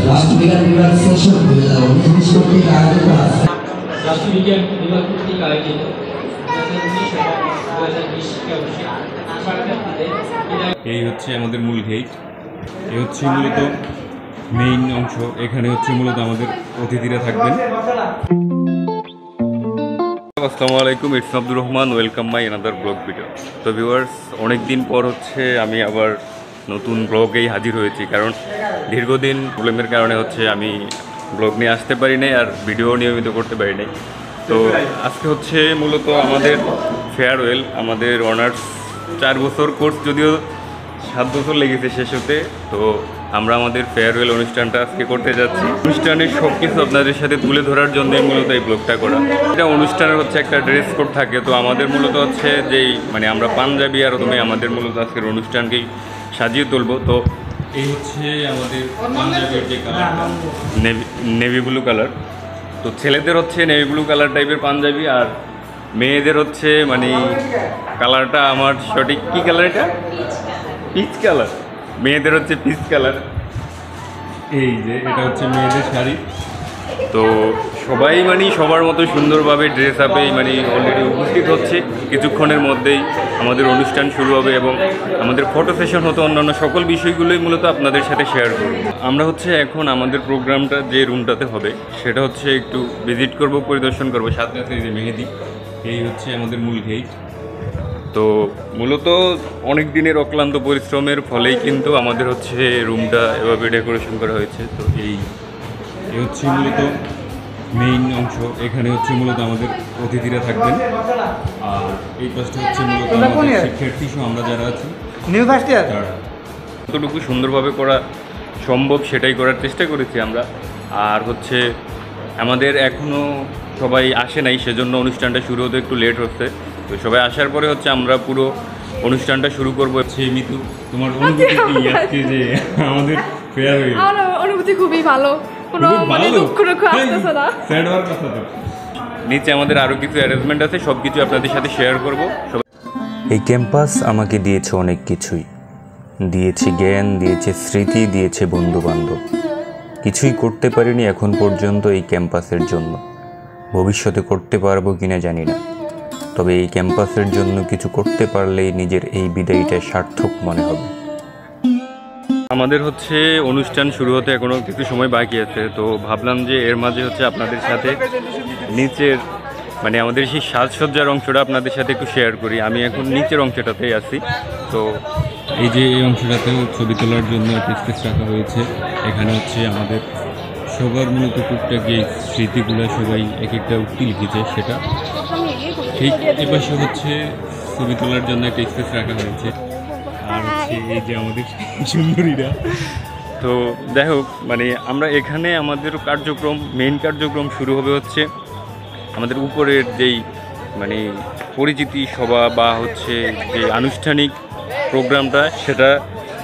রাষ্ট্রবিজ্ঞান বিভাগ সেশন 2019 কর্তৃক আয়োজিত রাষ্ট্রবিজ্ঞান বিভাগ কর্তৃক আয়োজিত 2019 শিক্ষাবর্ষে এই হচ্ছে আমাদের মূল গেট। এই হচ্ছে মূলত মেইন অংশ। এখানে হচ্ছে মূলত আমাদের অতিথিরা থাকবেন। আসসালামু আলাইকুম, it's Abdur Rahman, welcome my another blog video. তো ভিউয়ার্স, অনেক দিন পর হচ্ছে আমি আবার নতুন ব্লগেই হাজির হয়েছি, কারণ দীর্ঘদিন প্রবলেমের কারণে হচ্ছে আমি ব্লগ নিয়ে আসতে পারি নাই আর ভিডিও নিয়মিত করতে পারি নাই। তো আজকে হচ্ছে মূলত আমাদের ফেয়ারওয়েল, আমাদের অনার্স 4 বছর কোর্স, যদিও 7 বছর লেগেছে শেষ হতে। তো আমরা আমাদের ফেয়ারওয়েল অনুষ্ঠানটা আজকে করতে যাচ্ছি। অনুষ্ঠানের সব কিছু আপনাদের সাথে তুলে ধরার জন্যই মূলত এই ব্লগটা করা। এটা অনুষ্ঠানের হচ্ছে একটা ড্রেস কোড থাকে, তো আমাদের মূলত হচ্ছে যেই আমরা পাঞ্জাবি আর তুমি আমাদের মূলত আজকের অনুষ্ঠানকেই সাজিয়ে তুলবো। তো এই হচ্ছে আমাদের পাঞ্জাবির যে কালারটা, নেভি ব্লু কালার। তো ছেলেদের হচ্ছে নেভি ব্লু কালার টাইপের পাঞ্জাবি, আর মেয়েদের হচ্ছে কালারটা আমার সঠিক কী কালার, এটা পিচ কালার। মেয়েদের হচ্ছে পিচ কালার। এই যে এটা হচ্ছে মেয়েদের শাড়ি। তো সবাই সবার মতো সুন্দরভাবে ড্রেস আপে অলরেডি উপস্থিত হচ্ছে। কিছুক্ষণের মধ্যেই আমাদের অনুষ্ঠান শুরু হবে এবং আমাদের ফটো সেশন হতো, অন্যান্য সকল বিষয়গুলোই মূলত আপনাদের সাথে শেয়ার করব। আমরা হচ্ছে এখন আমাদের প্রোগ্রামটা যে রুমটাতে হবে সেটা হচ্ছে একটু ভিজিট করব, পরিদর্শন করব। সাথে সাথে এই যে মেহেদি, এই হচ্ছে আমাদের মূল গেট। তো মূলত অনেক দিনের অক্লান্ত পরিশ্রমের ফলেই কিন্তু আমাদের হচ্ছে রুমটা এভাবে ডেকোরেশন করা হয়েছে। তো এই হচ্ছে মূলত মেইন অংশ। এখানে হচ্ছে মূলত আমাদের অতিথিরা থাকবেন, আর এই পাশটা হচ্ছে মূলত আমাদের শিক্ষার্থী সহ আমরা যারা আছি নিউ ফার্স্ট ইয়ার, যতটুকু সুন্দরভাবে করা সম্ভব সেটাই করার চেষ্টা করেছি আমরা। আর হচ্ছে আমাদের এখনও সবাই আসে নাই, সেজন্য অনুষ্ঠানটা শুরু হতে একটু লেট হচ্ছে। তো সবাই আসার পরে হচ্ছে আমরা পুরো অনুষ্ঠানটা শুরু করবো। মিতু, তোমার অনুভূতি কি আজকে যে আমাদের ফেয়ারওয়েল? আমার অনুভূতি খুবই ভালো, কোনো দুঃখ আসতেছে না। স্যাড হওয়ার কথা তো। নিচে আমাদের আরও কিছু অ্যারেঞ্জমেন্ট আছে, সব কিছু আপনাদের সাথে শেয়ার করব। এই ক্যাম্পাস আমাকে দিয়েছে অনেক কিছুই, দিয়েছে জ্ঞান, দিয়েছে স্মৃতি, দিয়েছে বন্ধুবান্ধব। কিছুই করতে পারিনি এখন পর্যন্ত এই ক্যাম্পাসের জন্য, ভবিষ্যতে করতে পারবো কিনা জানি না। তবে এই ক্যাম্পাসের জন্য কিছু করতে পারলেই নিজের এই বিদায়টা সার্থক মনে হবে। আমাদের হচ্ছে অনুষ্ঠান শুরু হতে এখনও কিছু সময় বাকি আছে, তো ভাবলাম যে এর মাঝে হচ্ছে আপনাদের সাথে নিচের আমাদের সেই সাজসজ্জার অংশটা আপনাদের সাথে একটু শেয়ার করি। আমি এখন নিচের অংশটাতেই আছি। তো এই যে এই অংশটাতেও ছবি তোলার জন্য একটা স্পেস রাখা হয়েছে। এখানে হচ্ছে আমাদের সবার মূলত টুকটাক যে স্মৃতিগুলো সবাই এক একটা উক্তি লিখেছে, সেটা ঠিক এপাশে হচ্ছে ছবি তোলার জন্য একটা স্পেস রাখা হয়েছে। আর হচ্ছে এই যে আমাদের সুন্দরীরা। তো যাই হোক, আমরা এখানে আমাদের মেইন কার্যক্রম শুরু হবে হচ্ছে আমাদের উপরের যেই পরিচিতি সভা বা হচ্ছে যে আনুষ্ঠানিক প্রোগ্রামটা, সেটা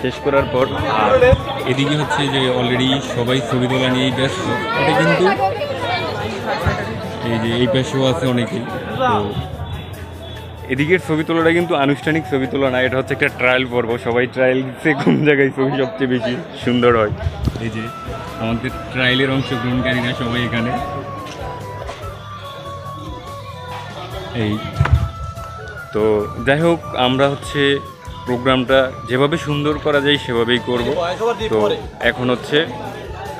শেষ করার পর। আর এদিকে হচ্ছে যে অলরেডি সবাই ছবি তোলা নিয়েই ব্যস্ত। এটা কিন্তু এই যে এই পাশেও আছে অনেকেই। তো এদিকের ছবি তোলাটা কিন্তু আনুষ্ঠানিক ছবি তোলা না, এটা হচ্ছে একটা ট্রায়াল পর্ব। সবাই ট্রায়াল দিচ্ছে কোন জায়গায় ছবি সবচেয়ে বেশি সুন্দর হয়। এই যে আমাদের ট্রায়ালের অংশগ্রহণকারীরা সবাই এখানে। এই তো যাই হোক, আমরা হচ্ছে প্রোগ্রামটা যেভাবে সুন্দর করা যায় সেভাবেই করব। তো এখন হচ্ছে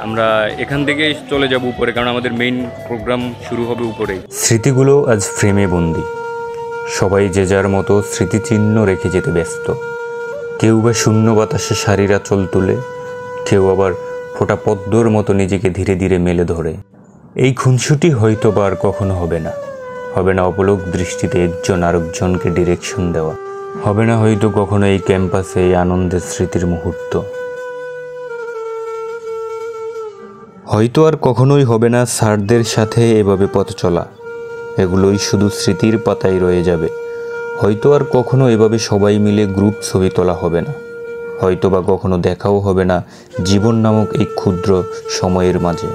আমরা এখান থেকে চলে যাব উপরে, কারণ আমাদের মেইন প্রোগ্রাম শুরু হবে উপরেই। স্মৃতিগুলো আজ ফ্রেমে বন্দি, সবাই যে যার মতো স্মৃতিচিহ্ন রেখে যেতে ব্যস্ত। কেউ বা শূন্য বাতাসে সারির আঁচল তুলে, কেউ আবার ফোটা পদ্মর মতো নিজেকে ধীরে ধীরে মেলে ধরে। এই খুনসুটি হয়তো বা আর কখনো হবে না, হবে না অপলক দৃষ্টিতে একজন আরেকজনকে ডিরেকশন দেওয়া, হবে না হয়তো কখনো এই ক্যাম্পাসে এই আনন্দের স্মৃতির মুহূর্ত। হয়তো আর কখনোই হবে না স্যারদের সাথে এভাবে পথ চলা, এগুলোই শুধু স্মৃতির পাতায় রয়ে যাবে। হয়তো আর কখনো এভাবে সবাই মিলে গ্রুপ ছবি তোলা হবে না, হয়তো বা কখনো দেখাও হবে না জীবন নামক এই ক্ষুদ্র সময়ের মাঝে।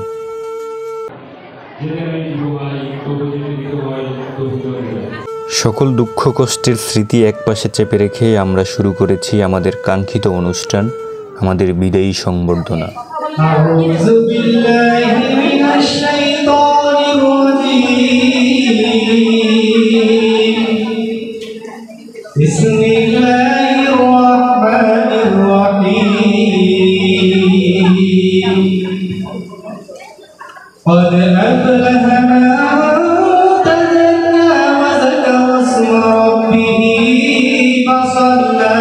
সকল দুঃখ কষ্টের স্মৃতি একপাশে চেপে রেখে আমরা শুরু করেছি আমাদের কাঙ্ক্ষিত অনুষ্ঠান, আমাদের বিদায়ী সংবর্ধনা। أعوذ بالله من الشيطان الرجيم بسم الله الرحمن الرحيم قد أفلح من تزكى وذكر اسم ربه فصلى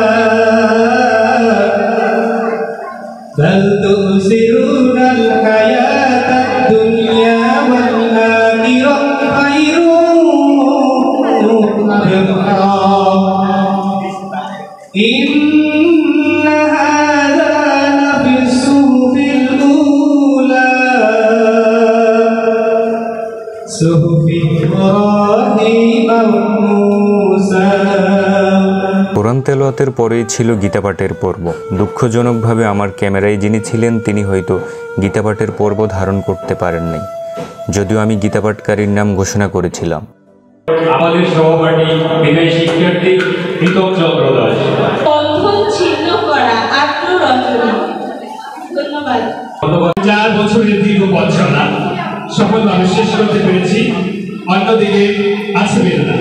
بل تؤثرون الحياة الدنيا والآخرة خير وأبقى إن هذا لفي الصحف الأولى صحف إبراهيم وموسى। কোরআন তেলাওয়াতের পরেই ছিল গীতাপাঠের পর্ব। দুঃখজনকভাবে আমার ক্যামেরায় যিনি ছিলেন তিনি হয়তো গীতাপাঠের পর্ব ধারণ করতে পারেন নাই, যদিও আমি গীতাপাঠকারীর নাম ঘোষণা করেছিলাম। আমাদের সহপাঠী বিদায়ী শিক্ষার্থী প্রীতম চন্দ্র দাস। বন্ধন ছিন্ন করা আত্মরচনা। ধন্যবাদ। 4 বছরের দীর্ঘ পড়াশোনা সফলভাবে শেষ করতে পেরেছি। অন্যদিকে আছে বেদনা।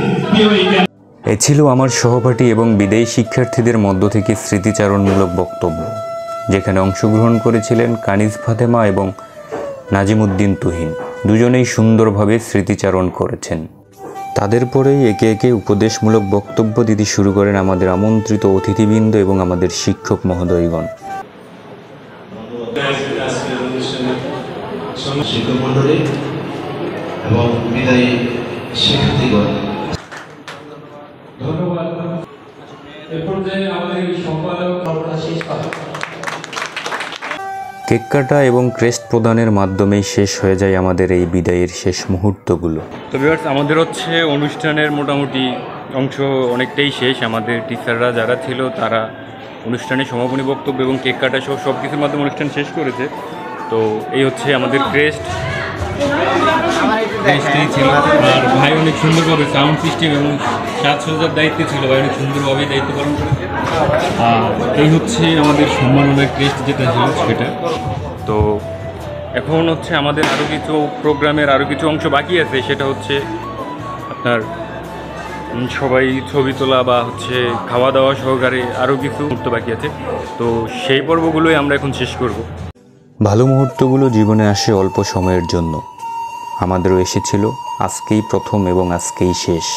এ ছিল আমার সহপাঠী এবং বিদায়ী শিক্ষার্থীদের মধ্য থেকে স্মৃতিচারণমূলক বক্তব্য, যেখানে অংশগ্রহণ করেছিলেন কানিজ ফাতেমা এবং নাজিমুদ্দিন তুহিন। দুজনেই সুন্দরভাবে স্মৃতিচারণ করেছেন। তাদের পরেই একে একে উপদেশমূলক বক্তব্য দিতে শুরু করেন আমাদের আমন্ত্রিত অতিথিবৃন্দ এবং আমাদের শিক্ষক মহোদয়গণ। শিক্ষক মণ্ডলী এবং বিদায়ী শিক্ষার্থীগণ, ধন্যবাদ। এ পর্যায়ে আমাদের সম্পাদক শেষ কথা। কেক কাটা এবং ক্রেস্ট প্রদানের মাধ্যমেই শেষ হয়ে যায় আমাদের এই বিদায়ের শেষ মুহূর্তগুলো। তো ভিউয়ার্স, আমাদের হচ্ছে অনুষ্ঠানের মোটামুটি অংশ অনেকটাই শেষ। আমাদের টিচাররা যারা ছিল তারা অনুষ্ঠানে সমাপনী বক্তব্য এবং কেক কাটা সহ সব কিছুর মাধ্যমে অনুষ্ঠান শেষ করেছে। তো এই হচ্ছে আমাদের ক্রেস্টই ছিল। আর ভাই অনেক সুন্দরভাবে সাউন্ড সিস্টেম এবং সাজসজ্জার দায়িত্বে ছিল, ভাই অনেক সুন্দরভাবে দায়িত্ব পালন করেছে। আর এই হচ্ছে আমাদের সম্মাননার ক্রেস্ট যেটা ছিল সেটা। তো এখন হচ্ছে আমাদের আরও কিছু প্রোগ্রামের আরও কিছু অংশ বাকি আছে, সেটা হচ্ছে আপনার সবাই ছবি তোলা বা হচ্ছে খাওয়া দাওয়া সহকারে আরও কিছু মুহূর্ত বাকি আছে। তো সেই পর্বগুলোই আমরা এখন শেষ করব। ভালো মুহূর্তগুলো জীবনে আসে অল্প সময়ের জন্য, আমাদেরও এসেছিল আজকেই প্রথম এবং আজকেই শেষ।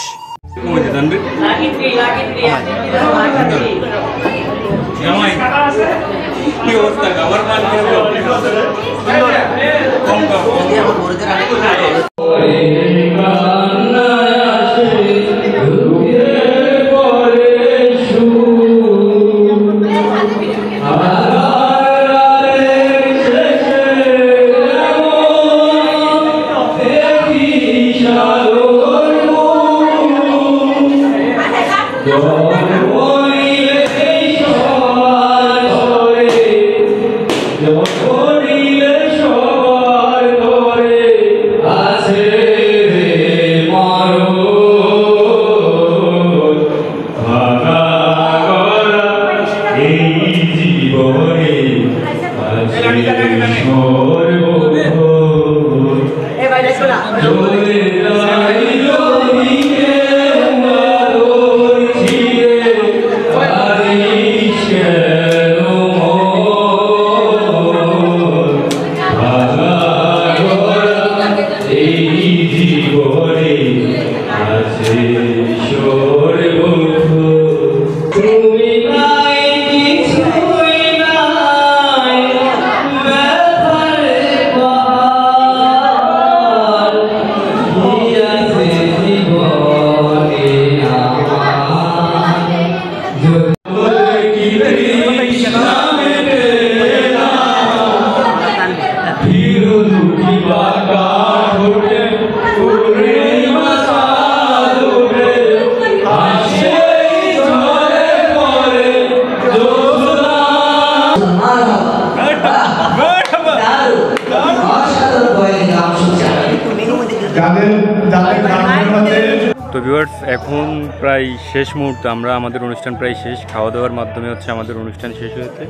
তো ভিউয়ার্স, এখন প্রায় শেষ মুহূর্ত, আমরা আমাদের অনুষ্ঠান প্রায় শেষ, খাওয়া দাওয়ার মাধ্যমে হচ্ছে আমাদের অনুষ্ঠান শেষ হয়েছে।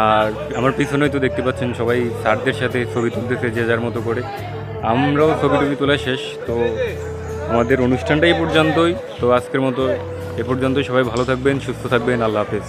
আর আমার পিছনেই তো দেখতে পাচ্ছেন সবাই স্যারদের সাথে ছবি তুলতেছে যে যার মতো করে, আমরাও ছবি টবি তোলা শেষ। তো আমাদের অনুষ্ঠানটা এই পর্যন্তই। তো আজকের মতো এ পর্যন্তই, সবাই ভালো থাকবেন, সুস্থ থাকবেন, আল্লাহ হাফেজ।